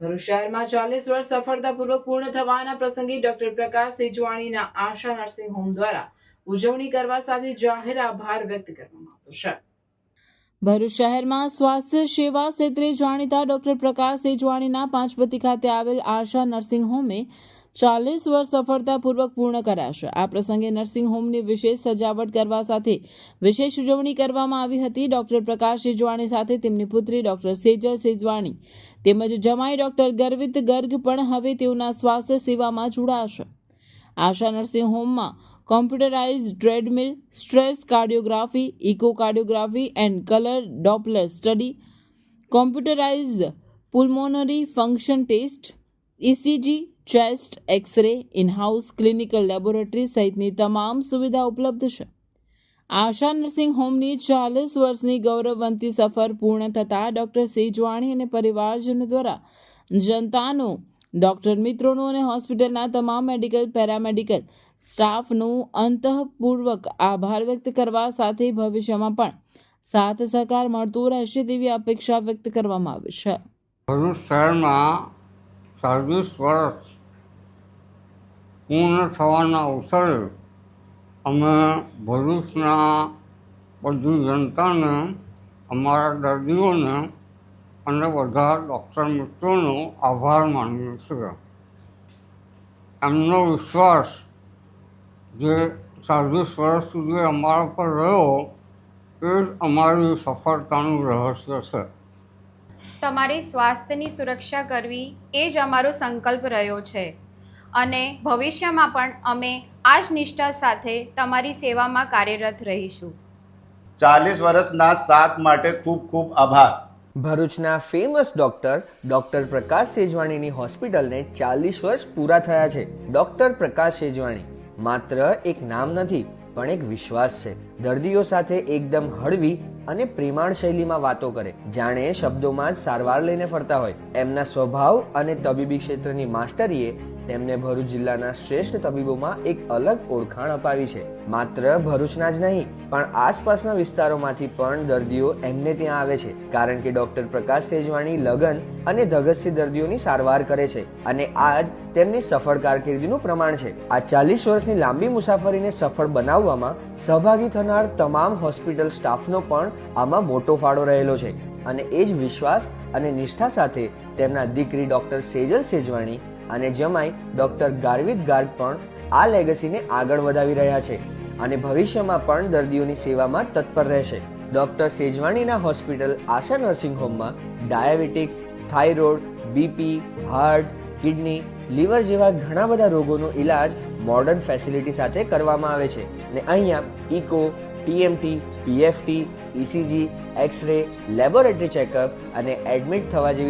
ભરૂચ શહેરમાં 40 વર્ષ સફળતાપૂર્વક પૂર્ણ થવાના પ્રસંગે ડોક્ટર પ્રકાશ સેજવાણીના આશા નર્સિંગ હોમ દ્વારા ઉજવણી કરવા સાથે જાહેર આભાર વ્યક્ત કરવામાં આવ્યો છે। ભરૂચ શહેરમાં સ્વાસ્થ્ય સેવા ક્ષેત્રે જાણીતા ડોક્ટર પ્રકાશ સેજવાણીના પાંચબત્તી ખાતે આવેલ આશા નર્સિંગ હોમે 40 વર્ષ સફળતાપૂર્વક પૂર્ણ કર્યા છે। આ પ્રસંગે નર્સિંગ હોમની વિશેષ સજાવટ કરવા સાથે વિશેષ ઉજવણી કરવામાં આવી હતી। ડોક્ટર પ્રકાશ સેજવાણી સાથે તેમની પુત્રી ડોક્ટર સેજલ સેજવાણી તેમજ જમાઈ ડોક્ટર ગર્વિત ગર્ગ પણ હવે તેઓના સ્વાસ્થ્ય સેવામાં જોડાશે। આશા નર્સિંગ હોમમાં computerised treadmill, stress cardiography, echocardiography and colour doppler study, computerised pulmonary function test, ECG, chest x ray, in house clinical laboratory સહિતની તમામ સુવિધા ઉપલબ્ધ છે। આશા નર્સિંગ હોમની 40 વર્ષની ગૌરવવંતી સફર પૂર્ણ થતાં ડોક્ટર સેજવાણી અને પરિવારજનો દ્વારા જનતાનો, ડોક્ટર મિત્રોનો અને હોસ્પિટલના તમામ મેડિકલ પેરામેડિકલ સ્ટાફનું અંતઃપૂર્વક આભાર વ્યક્ત કરવા સાથે ભવિષ્યમાં પણ સાથ સહકાર મળતો રહેશે તેવી અપેક્ષા વ્યક્ત કરવામાં આવી છે। ભરૂચ શહેરમાં 40 વર્ષ પૂર્ણ થવાના અવસરે અમે ભરૂચના બધી જનતાને, અમારા દર્દીઓને અને બધા ડૉક્ટર મિત્રોનો આભાર માનીએ છીએ। એમનો વિશ્વાસ જે 40 વર્ષ સુધી અમારા પર રહ્યો એ જ અમારી સફળતાનું રહસ્ય છે। તમારી સ્વાસ્થ્યની સુરક્ષા કરવી એ જ અમારો સંકલ્પ રહ્યો છે અને ભવિષ્યમાં પણ અમે આ જ નિષ્ઠા સાથે તમારી સેવામાં કાર્યરત રહીશું। 40 વર્ષના સાથ માટે ખૂબ ખૂબ આભાર। ભરૂચના ફેમસ ડોક્ટર પ્રકાશ સેજવાણીની હોસ્પિટલને 40 વર્ષ પૂરા થયા છે। ડોક્ટર પ્રકાશ સેજવાણી માત્ર એક નામ નથી પણ એક વિશ્વાસ છે। દર્દીઓ સાથે એકદમ હળવી અને પ્રેમાળ શૈલીમાં વાતો કરે, જાણે શબ્દોમાં જ સારવાર લઈને ફરતા હોય। એમના સ્વભાવ અને તબીબી ક્ષેત્રની માસ્ટરીએ તેમને ભરૂચ જિલ્લાના શ્રેષ્ઠ તબીબોમાં એક અલગ ઓળખાણ અપાવી છે। માત્ર ભરૂચના જ નહીં પણ આસપાસના વિસ્તારોમાંથી પણ દર્દીઓ એમને ત્યાં આવે છે, કારણ કે ડોક્ટર પ્રકાશ સેજવાણી લગન અને ધગસથી દર્દીઓની સારવાર કરે છે અને આ જ તેમની સફળ કારકિર્દીનું પ્રમાણ છે। આ 40 વર્ષની લાંબી મુસાફરીને સફળ બનાવવામાં સહભાગી થનાર તમામ હોસ્પિટલ સ્ટાફનો પણ આમાં મોટો ફાળો રહેલો છે અને એ જ વિશ્વાસ અને નિષ્ઠા સાથે તેમના દીકરી ડોક્ટર સેજલ સેજવાણી અને જમાઈ ડોક્ટર ગાર્વિત ગાર્ગ પણ આ લેગસીને આગળ વધાવી રહ્યા છે અને ભવિષ્યમાં પણ દર્દીઓની સેવામાં તત્પર રહેશે। ડોક્ટર સેજવાણીના હોસ્પિટલ આશા નર્સિંગ હોમમાં diabetics, thyroid, BP, heart, kidney, liver જેવા ઘણા બધા રોગોનો ઇલાજ મોડર્ન ફેસિલિટી સાથે કરવામાં આવે છે અને અહીંયા echo, TMT, PFT, ECG, x ray, laboratory checkup અને એડમિટ થવા જેવી